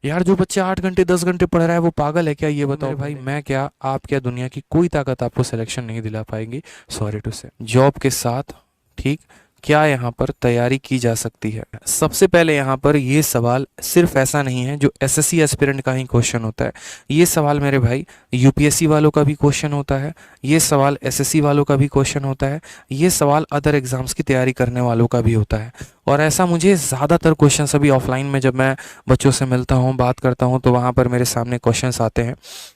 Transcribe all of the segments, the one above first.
यार जो बच्चा 8 घंटे 10 घंटे पढ़ रहा है वो पागल है क्या, ये बताओ मेरे भाई। मैं क्या, आप क्या, दुनिया की कोई ताकत आपको सिलेक्शन नहीं दिला पाएंगी। सॉरी टू से। जॉब के साथ ठीक क्या यहाँ पर तैयारी की जा सकती है। सबसे पहले यहाँ पर ये सवाल सिर्फ ऐसा नहीं है जो एसएससी एस्पिरेंट का ही क्वेश्चन होता है। ये सवाल मेरे भाई यूपीएससी वालों का भी क्वेश्चन होता है, ये सवाल एसएससी वालों का भी क्वेश्चन होता है, ये सवाल अदर एग्जाम्स की तैयारी करने वालों का भी होता है। और ऐसा मुझे ज़्यादातर क्वेश्चन अभी ऑफलाइन में जब मैं बच्चों से मिलता हूँ, बात करता हूँ, तो वहाँ पर मेरे सामने क्वेश्चंस आते हैं।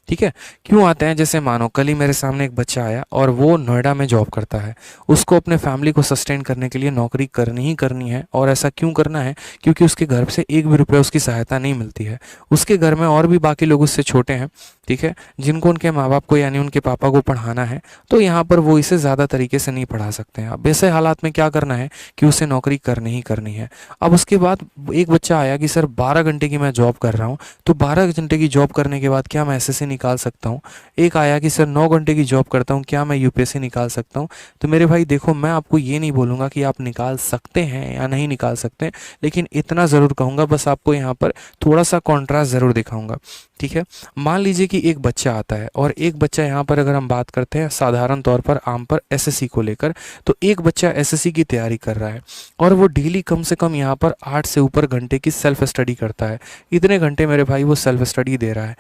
ठीक है, क्यों आते हैं, जैसे मानो कल ही मेरे सामने एक बच्चा आया और वो नोएडा में जॉब करता है। उसको अपने फैमिली को सस्टेन करने के लिए नौकरी करनी ही करनी है। और ऐसा क्यों करना है, क्योंकि उसके घर से एक भी रुपये उसकी सहायता नहीं मिलती है। उसके घर में और भी बाकी लोग उससे छोटे हैं, ठीक है, जिनको उनके माँ बाप को यानी उनके पापा को पढ़ाना है। तो यहाँ पर वो इसे ज़्यादा तरीके से नहीं पढ़ा सकते हैं। अब ऐसे हालात में क्या करना है कि उसे नौकरी करनी ही करनी है। अब उसके बाद एक बच्चा आया कि सर 12 घंटे की मैं जॉब कर रहा हूँ, तो 12 घंटे की जॉब करने के बाद क्या मैं एसएससी निकाल सकता हूँ। एक आया कि सर 9 घंटे की जॉब करता हूँ, क्या मैं यूपीएससी निकाल सकता हूँ। तो मेरे भाई देखो, मैं आपको ये नहीं बोलूँगा कि आप निकाल सकते हैं या नहीं निकाल सकते, लेकिन इतना ज़रूर कहूँगा, बस आपको यहाँ पर थोड़ा सा कॉन्ट्रास्ट ज़रूर दिखाऊंगा। ठीक है, मान लीजिए कि एक बच्चा आता है और एक बच्चा यहाँ पर अगर हम बात करते हैं साधारण तौर पर आम पर एसएससी को लेकर, तो एक बच्चा एसएससी की तैयारी कर रहा है और वो डेली कम से कम यहाँ पर 8 से ऊपर घंटे की सेल्फ स्टडी करता है। इतने घंटे मेरे भाई वो सेल्फ स्टडी दे रहा है।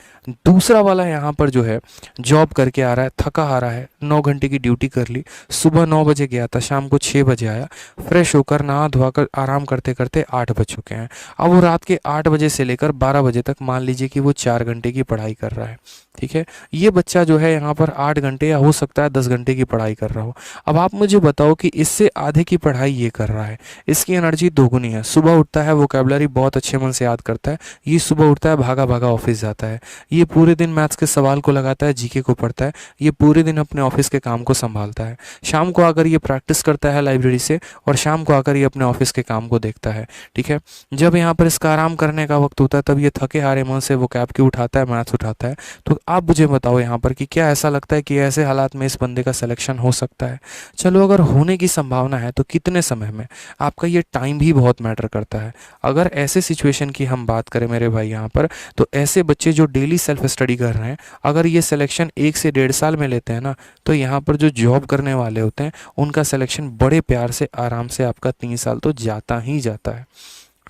दूसरा वाला यहाँ पर जो है जॉब करके आ रहा है, थका आ रहा है, 9 घंटे की ड्यूटी कर ली, सुबह 9 बजे गया था, शाम को 6 बजे आया, फ्रेश होकर नहा धोआ कर आराम करते करते 8 बज चुके हैं। अब वो रात के 8 बजे से लेकर 12 बजे तक मान लीजिए कि वो 4 घंटे की पढ़ाई कर रहा है। ठीक है, ये बच्चा जो है यहाँ पर 8 घंटे या हो सकता है 10 घंटे की पढ़ाई कर रहा हो। अब आप मुझे बताओ कि इससे आधे की पढ़ाई ये कर रहा है, इसकी एनर्जी दोगुनी है। सुबह उठता है, वोकैबुलरी बहुत अच्छे मन से याद करता है, ये सुबह उठता है भागा भागा ऑफिस जाता है, ये पूरे दिन मैथ्स के सवाल को लगाता है, जीके को पढ़ता है, ये पूरे दिन अपने ऑफिस के काम को संभालता है। शाम को आकर ये प्रैक्टिस करता है लाइब्रेरी से और शाम को आकर ये अपने ऑफिस के काम को देखता है। ठीक है, जब यहाँ पर इसका आराम करने का वक्त होता है तब ये थके हारे मन से वो कैब की उठाता है, मैथ्स उठाता है। तो आप मुझे बताओ यहाँ पर कि क्या ऐसा लगता है कि ऐसे हालात में इस बंदे का सिलेक्शन हो सकता है। चलो अगर होने की संभावना है तो कितने समय में, आपका ये टाइम भी बहुत मैटर करता है। अगर ऐसे सिचुएशन की हम बात करें मेरे भाई यहाँ पर, तो ऐसे बच्चे जो डेली सेल्फ स्टडी कर रहे हैं, अगर ये सिलेक्शन 1 से 1.5 साल में लेते हैं ना, तो यहाँ पर जो जॉब करने वाले होते हैं उनका सिलेक्शन बड़े प्यार से आराम से आपका 3 साल तो जाता ही जाता है।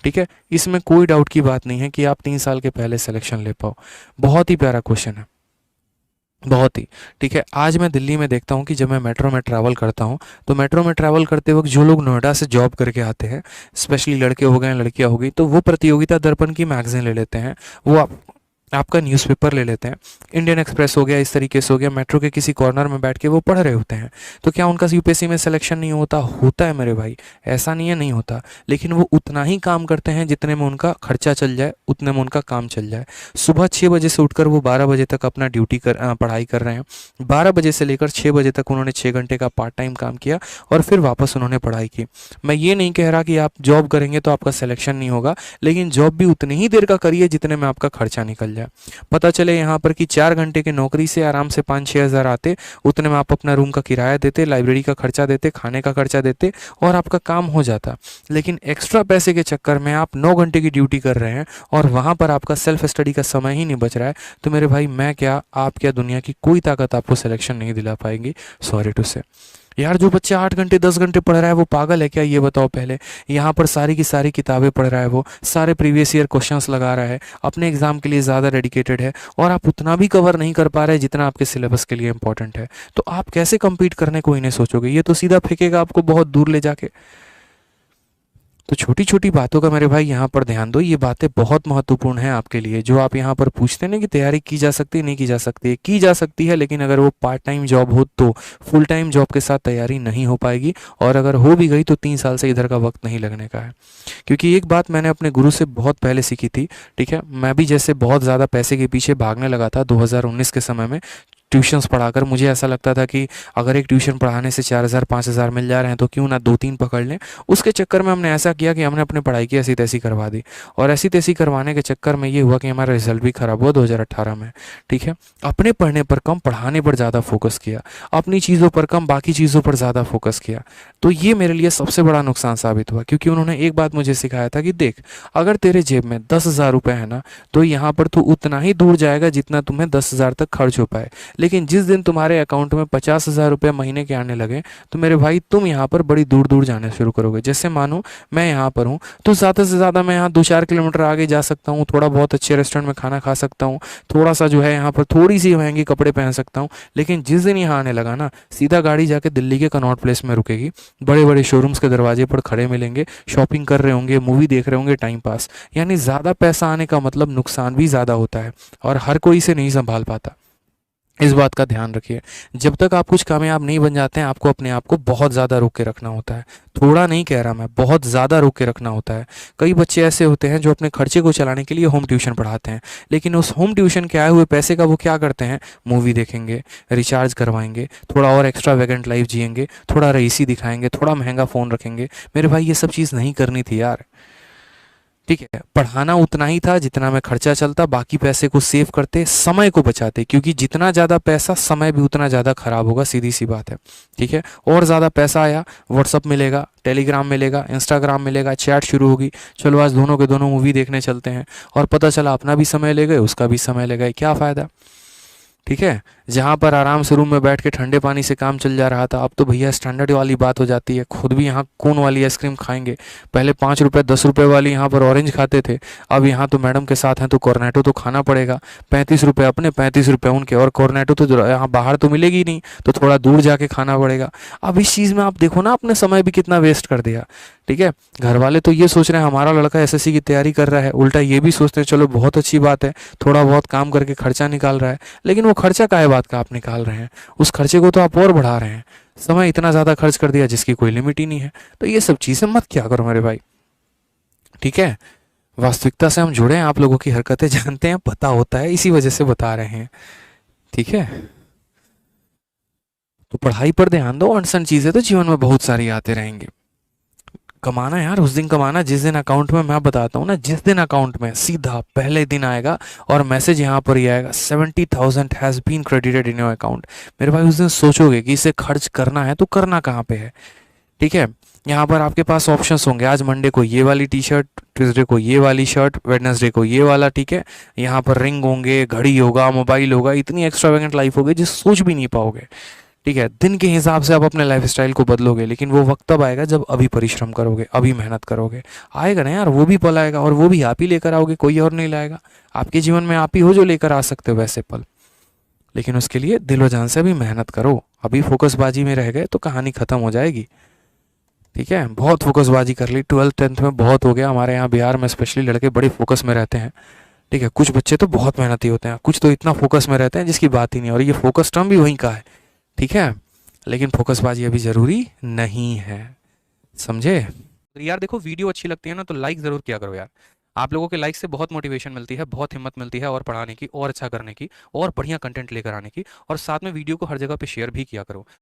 ठीक है, इसमें कोई डाउट की बात नहीं है कि आप 3 साल के पहले सिलेक्शन ले पाओ। बहुत ही प्यारा क्वेश्चन है, बहुत ही। ठीक है, आज मैं दिल्ली में देखता हूँ कि जब मैं मेट्रो में ट्रैवल करता हूँ, तो मेट्रो में ट्रैवल करते वक्त जो लोग नोएडा से जॉब करके आते हैं, स्पेशली लड़के हो गए लड़कियाँ हो गई, तो वो प्रतियोगिता दर्पण की मैगजीन ले लेते हैं, वो आपका न्यूज़पेपर ले लेते हैं, इंडियन एक्सप्रेस हो गया, इस तरीके से हो गया, मेट्रो के किसी कॉर्नर में बैठ के वो पढ़ रहे होते हैं। तो क्या उनका यूपीएससी में सिलेक्शन नहीं होता? होता है मेरे भाई, ऐसा नहीं है नहीं होता, लेकिन वो उतना ही काम करते हैं जितने में उनका खर्चा चल जाए, उतने में उनका काम चल जाए। सुबह 6 बजे से उठकर वो 12 बजे तक अपना पढ़ाई कर रहे हैं। 12 बजे से लेकर 6 बजे तक उन्होंने 6 घंटे का पार्ट टाइम काम किया और फिर वापस उन्होंने पढ़ाई की। मैं ये नहीं कह रहा कि आप जॉब करेंगे तो आपका सिलेक्शन नहीं होगा, लेकिन जॉब भी उतनी ही देर का करिए जितने में आपका खर्चा निकल जाए। पता चले यहाँ पर कि 4 घंटे की नौकरी से आराम से 5-6 हज़ार आते, उतने में आप अपना रूम का किराया देते, लाइब्रेरी का खर्चा देते, खाने का खर्चा देते और आपका काम हो जाता। लेकिन एक्स्ट्रा पैसे के चक्कर में आप 9 घंटे की ड्यूटी कर रहे हैं और वहाँ पर आपका सेल्फ स्टडी का समय ही नहीं बच रहा है। तो मेरे भाई मैं क्या, आप क्या, दुनिया की कोई ताकत आपको सिलेक्शन नहीं दिला पाएगी। सॉरी टू से। यार जो बच्चा 8 घंटे 10 घंटे पढ़ रहा है वो पागल है क्या, ये बताओ पहले। यहाँ पर सारी की सारी किताबें पढ़ रहा है, वो सारे प्रीवियस ईयर क्वेश्चंस लगा रहा है, अपने एग्जाम के लिए ज़्यादा डेडिकेटेड है, और आप उतना भी कवर नहीं कर पा रहे जितना आपके सिलेबस के लिए इंपॉर्टेंट है। तो आप कैसे compete करने को इन्हें सोचोगे, ये तो सीधा फेंकेगा आपको बहुत दूर ले जाके। तो छोटी छोटी बातों का मेरे भाई यहाँ पर ध्यान दो, ये बातें बहुत महत्वपूर्ण हैं आपके लिए। जो आप यहाँ पर पूछते हैं ना कि तैयारी की जा सकती है, नहीं की जा सकती है, की जा सकती है, लेकिन अगर वो पार्ट टाइम जॉब हो तो। फुल टाइम जॉब के साथ तैयारी नहीं हो पाएगी, और अगर हो भी गई तो 3 साल से इधर का वक्त नहीं लगने का है। क्योंकि एक बात मैंने अपने गुरु से बहुत पहले सीखी थी। ठीक है, मैं भी जैसे बहुत ज़्यादा पैसे के पीछे भागने लगा था 2019 के समय में, ट्यूशन्स पढ़ाकर मुझे ऐसा लगता था कि अगर एक ट्यूशन पढ़ाने से 4,000 5,000 मिल जा रहे हैं तो क्यों ना 2-3 पकड़ लें। उसके चक्कर में हमने ऐसा किया कि हमने अपनी पढ़ाई की ऐसी तैसी करवा दी, और ऐसी तैसी करवाने के चक्कर में ये हुआ कि हमारा रिजल्ट भी ख़राब हुआ 2018 में। ठीक है, अपने पढ़ने पर कम, पढ़ाने पर ज़्यादा फोकस किया, अपनी चीज़ों पर कम, बाकी चीज़ों पर ज़्यादा फोकस किया। तो ये मेरे लिए सबसे बड़ा नुकसान साबित हुआ, क्योंकि उन्होंने एक बात मुझे सिखाया था कि देख, अगर तेरे जेब में 10,000 रुपये है ना, तो यहाँ पर तू उतना ही दूर जाएगा जितना तुम्हें 10,000 तक खर्च हो पाए। लेकिन जिस दिन तुम्हारे अकाउंट में 50,000 रुपये महीने के आने लगे, तो मेरे भाई तुम यहाँ पर बड़ी दूर दूर जाने शुरू करोगे। जैसे मानो मैं यहाँ पर हूँ, तो ज़्यादा से ज़्यादा मैं यहाँ 2-4 किलोमीटर आगे जा सकता हूँ, थोड़ा बहुत अच्छे रेस्टोरेंट में खाना खा सकता हूँ, थोड़ा सा जो है यहाँ पर थोड़ी सी महंगी कपड़े पहन सकता हूँ। लेकिन जिस दिन यहाँ आने लगा ना, सीधा गाड़ी जाके दिल्ली के कनॉट प्लेस में रुकेगी, बड़े बड़े शोरूम्स के दरवाजे पर खड़े मिलेंगे, शॉपिंग कर रहे होंगे, मूवी देख रहे होंगे, टाइम पास। यानी ज़्यादा पैसा आने का मतलब नुकसान भी ज़्यादा होता है, और हर कोई इसे नहीं संभाल पाता। इस बात का ध्यान रखिए। जब तक आप कुछ कामयाब नहीं बन जाते हैं, आपको अपने आप को बहुत ज़्यादा रोक के रखना होता है। थोड़ा नहीं कह रहा मैं, बहुत ज़्यादा रोक के रखना होता है। कई बच्चे ऐसे होते हैं जो अपने खर्चे को चलाने के लिए होम ट्यूशन पढ़ाते हैं, लेकिन उस होम ट्यूशन के आए हुए पैसे का वो क्या करते हैं, मूवी देखेंगे, रिचार्ज करवाएंगे, थोड़ा और एक्स्ट्रा वेगेंट लाइफ जिएंगे, थोड़ा रईसी दिखाएंगे, थोड़ा महंगा फ़ोन रखेंगे। मेरे भाई ये सब चीज़ नहीं करनी थी यार। ठीक है, पढ़ाना उतना ही था जितना में खर्चा चलता, बाकी पैसे को सेव करते, समय को बचाते, क्योंकि जितना ज़्यादा पैसा, समय भी उतना ज़्यादा खराब होगा, सीधी सी बात है। ठीक है, और ज़्यादा पैसा आया, व्हाट्सअप मिलेगा, टेलीग्राम मिलेगा, इंस्टाग्राम मिलेगा, चैट शुरू होगी, चलो आज दोनों के दोनों मूवी देखने चलते हैं, और पता चला अपना भी समय ले गए, उसका भी समय ले गए, क्या फ़ायदा। ठीक है, जहाँ पर आराम से रूम में बैठ के ठंडे पानी से काम चल जा रहा था, अब तो भैया स्टैंडर्ड वाली बात हो जाती है, खुद भी यहाँ कोन वाली आइसक्रीम खाएंगे। पहले 5 रुपये 10 रुपये वाली यहाँ पर ऑरेंज खाते थे, अब यहाँ तो मैडम के साथ हैं तो कॉर्नेटो तो खाना पड़ेगा। 35 रुपये अपने, 35 रुपये उनके, और कॉर्नेटो तो यहाँ बाहर तो मिलेगी नहीं, तो थोड़ा दूर जाके खाना पड़ेगा। अब इस चीज़ में आप देखो ना, अपने समय भी कितना वेस्ट कर दिया। ठीक है, घर वाले तो ये सोच रहे हैं हमारा लड़का एसएससी की तैयारी कर रहा है, उल्टा ये भी सोचते हैं चलो बहुत अच्छी बात है, थोड़ा बहुत काम करके खर्चा निकाल रहा है। लेकिन वो खर्चा काहे बात का आप निकाल रहे हैं, उस खर्चे को तो आप और बढ़ा रहे हैं। समय इतना ज़्यादा खर्च कर दिया जिसकी कोई लिमिट ही नहीं है। तो ये सब चीज़ें मत क्या करो मेरे भाई। ठीक है, वास्तविकता से हम जुड़े हैं, आप लोगों की हरकतें जानते हैं, पता होता है, इसी वजह से बता रहे हैं। ठीक है, तो पढ़ाई पर ध्यान दो, अनसन चीज़ें तो जीवन में बहुत सारी आते रहेंगे। कमाना यार, उस दिन कमाना जिस दिन अकाउंट में, मैं बताता हूँ ना, जिस दिन अकाउंट में सीधा पहले दिन आएगा और मैसेज यहाँ पर ही आएगा 70,000 has been credited in your account. मेरे भाई उस दिन सोचोगे कि इसे खर्च करना है तो करना कहाँ पे है। ठीक है, यहाँ पर आपके पास ऑप्शंस होंगे, आज मंडे को ये वाली टी शर्ट, ट्यूसडे को ये वाली शर्ट, वेडनेसडे को ये वाला। ठीक है, यहाँ पर रिंग होंगे, घड़ी होगा, मोबाइल होगा, इतनी एक्स्ट्रावेगेंट लाइफ होगी जिस सोच भी नहीं पाओगे। ठीक है, दिन के हिसाब से आप अपने लाइफस्टाइल को बदलोगे, लेकिन वो वक्त तब आएगा जब अभी परिश्रम करोगे, अभी मेहनत करोगे। आएगा ना यार, वो भी पल आएगा, और वो भी आप ही लेकर आओगे, कोई और नहीं लाएगा। आपके जीवन में आप ही हो जो लेकर आ सकते हो वैसे पल। लेकिन उसके लिए दिलो जान से अभी मेहनत करो। अभी फोकसबाजी में रह गए तो कहानी खत्म हो जाएगी। ठीक है, बहुत फोकसबाजी कर ली, 12th 10th में बहुत हो गया। हमारे यहाँ बिहार में स्पेशली लड़के बड़े फोकस में रहते हैं। ठीक है, कुछ बच्चे तो बहुत मेहनती होते हैं, कुछ तो इतना फोकस में रहते हैं जिसकी बात ही नहीं। और ये फोकस टर्म भी वहीं का है। ठीक है, लेकिन फोकसबाजी अभी ज़रूरी नहीं है, समझे। तो यार देखो, वीडियो अच्छी लगती है ना तो लाइक ज़रूर किया करो यार। आप लोगों के लाइक से बहुत मोटिवेशन मिलती है, बहुत हिम्मत मिलती है और पढ़ाने की, और अच्छा करने की, और बढ़िया कंटेंट लेकर आने की। और साथ में वीडियो को हर जगह पे शेयर भी किया करो।